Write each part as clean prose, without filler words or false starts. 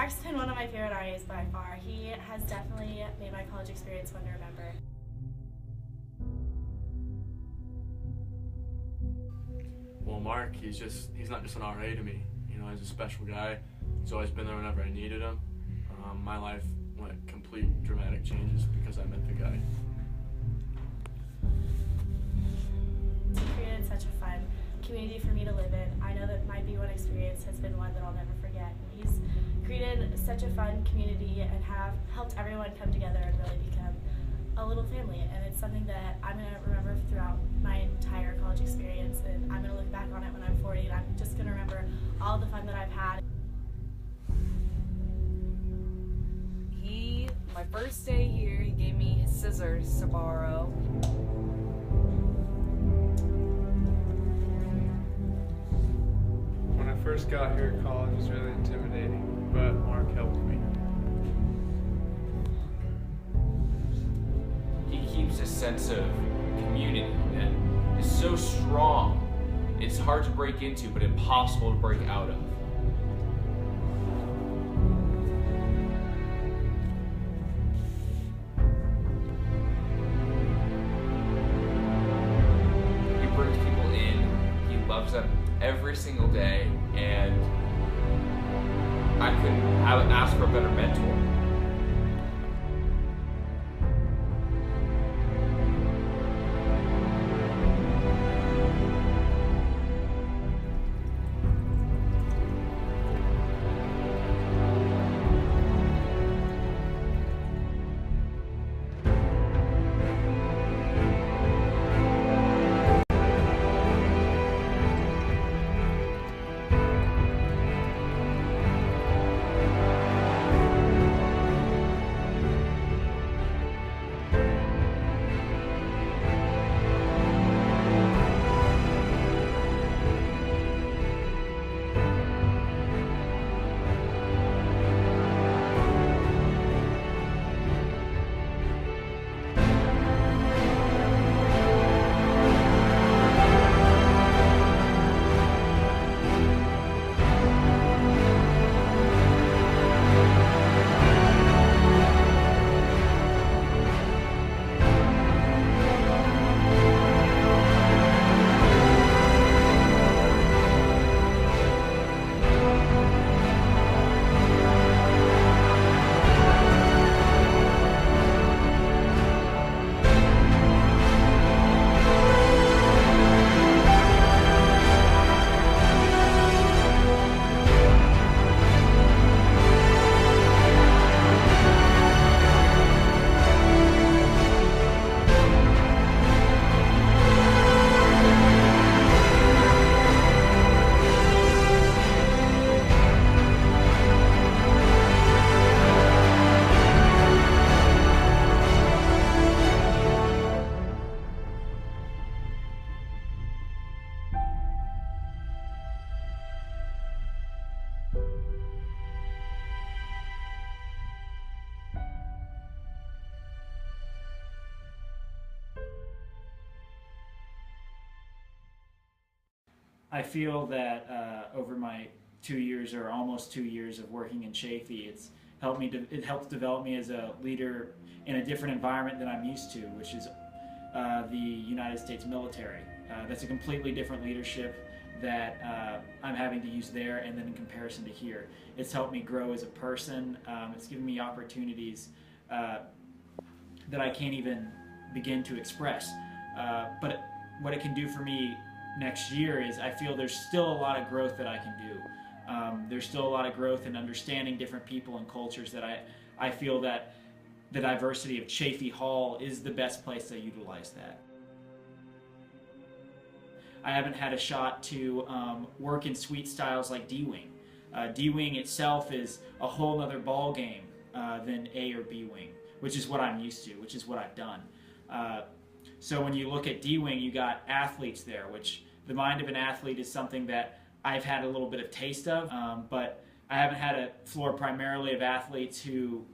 Mark's been one of my favorite RAs by far. He has definitely made my college experience one to remember. Well, Mark, he's not just an RA to me. You know, he's a special guy. He's always been there whenever I needed him. My life went complete dramatic changes because I met the guy. He created such a fun community for me to live in. I know that my B1 experience has been one that I'll never forget. He's created such a fun community and have helped everyone come together and really become a little family. And it's something that I'm going to remember throughout my entire college experience. And I'm going to look back on it when I'm 40 and I'm just going to remember all the fun that I've had. My first day here, he gave me his scissors to borrow. When I first got here, college was really intimidating, but Mark helped me. He keeps a sense of community that is so strong. It's hard to break into, but impossible to break out of. Them every single day, and I couldn't ask for a better mentor. I feel that over my 2 years or almost 2 years of working in Chaffee, it helped develop me as a leader in a different environment than I'm used to, which is the United States military. That's a completely different leadership that I'm having to use there, and then in comparison to here. It's helped me grow as a person. It's given me opportunities that I can't even begin to express. But what it can do for me next year is I feel there's still a lot of growth that I can do. There's still a lot of growth in understanding different people and cultures that I feel that the diversity of Chaffee Hall is the best place to utilize that. I haven't had a shot to work in suite styles like D-Wing. D-Wing itself is a whole other ball game than A or B-Wing, which is what I'm used to, which is what I've done. So when you look at D-Wing, you got athletes there, which the mind of an athlete is something that I've had a little bit of taste of, but I haven't had a floor primarily of athletes who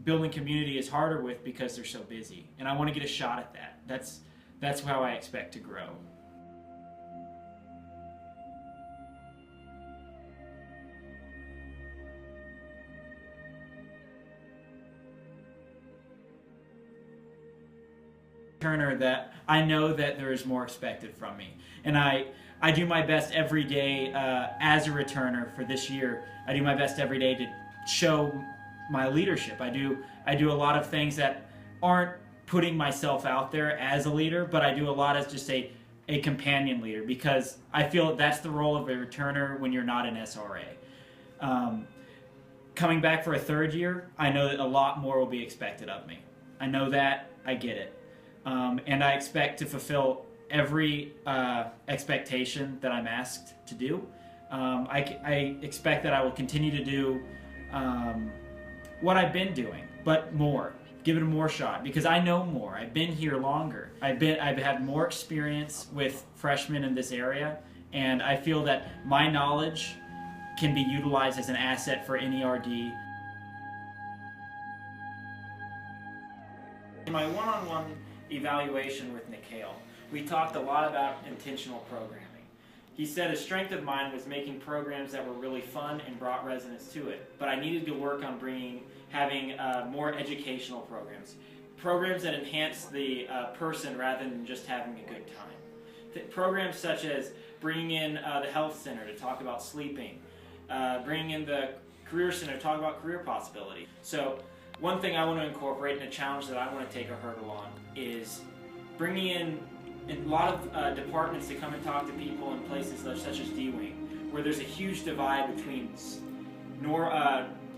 building community is harder with because they're so busy. And I want to get a shot at that. That's how I expect to grow. returner that I know that there is more expected from me. And I do my best every day as a returner for this year. I do my best every day to show my leadership. I do a lot of things that aren't putting myself out there as a leader, but I do a lot as just a companion leader, because I feel that's the role of a returner when you're not an SRA. Coming back for a third year, I know that a lot more will be expected of me. I know that, I get it. And I expect to fulfill every expectation that I'm asked to do. I expect that I will continue to do what I've been doing, but more. Give it a more shot, because I know more. I've been here longer. I've had more experience with freshmen in this area, and I feel that my knowledge can be utilized as an asset for any RD. In my one-on-one evaluation with Nikhil, we talked a lot about intentional programming. He said a strength of mine was making programs that were really fun and brought residents to it, but I needed to work on having more educational programs that enhance the person rather than just having a good time. Programs such as bringing in the health center to talk about sleeping, bringing in the career center to talk about career possibility. So one thing I want to incorporate and a challenge that I want to take a hurdle on is bringing in a lot of departments to come and talk to people in places such as D-Wing, where there's a huge divide between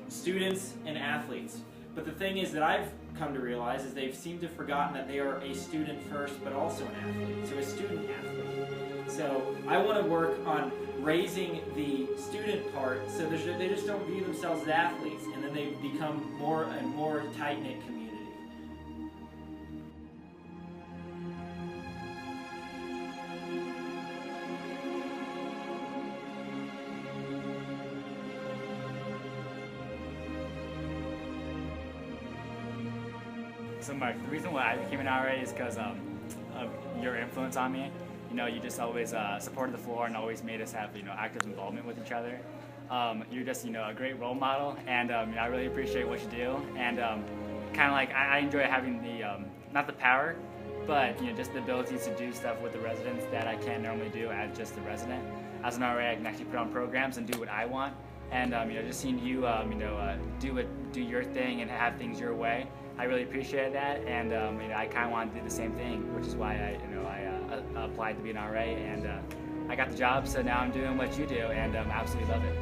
students and athletes. But the thing is that I've come to realize is they've seemed to have forgotten that they are a student first, but also an athlete, so a student athlete. So I want to work on raising the student part so they just don't view themselves as athletes, and then they become more and more tight-knit community. So Mark, the reason why I became an RA is because of your influence on me. You know, you just always supported the floor and always made us have, active involvement with each other. You're just, a great role model, and I really appreciate what you do. And kind of like, I enjoy having the, not the power, but, just the ability to do stuff with the residents that I can't normally do as just the resident. As an RA, I can actually put on programs and do what I want. And, just seeing you, do your thing and have things your way, I really appreciate that, and I kind of want to do the same thing, which is why I applied to be an RA, and I got the job. So now I'm doing what you do, and absolutely love it.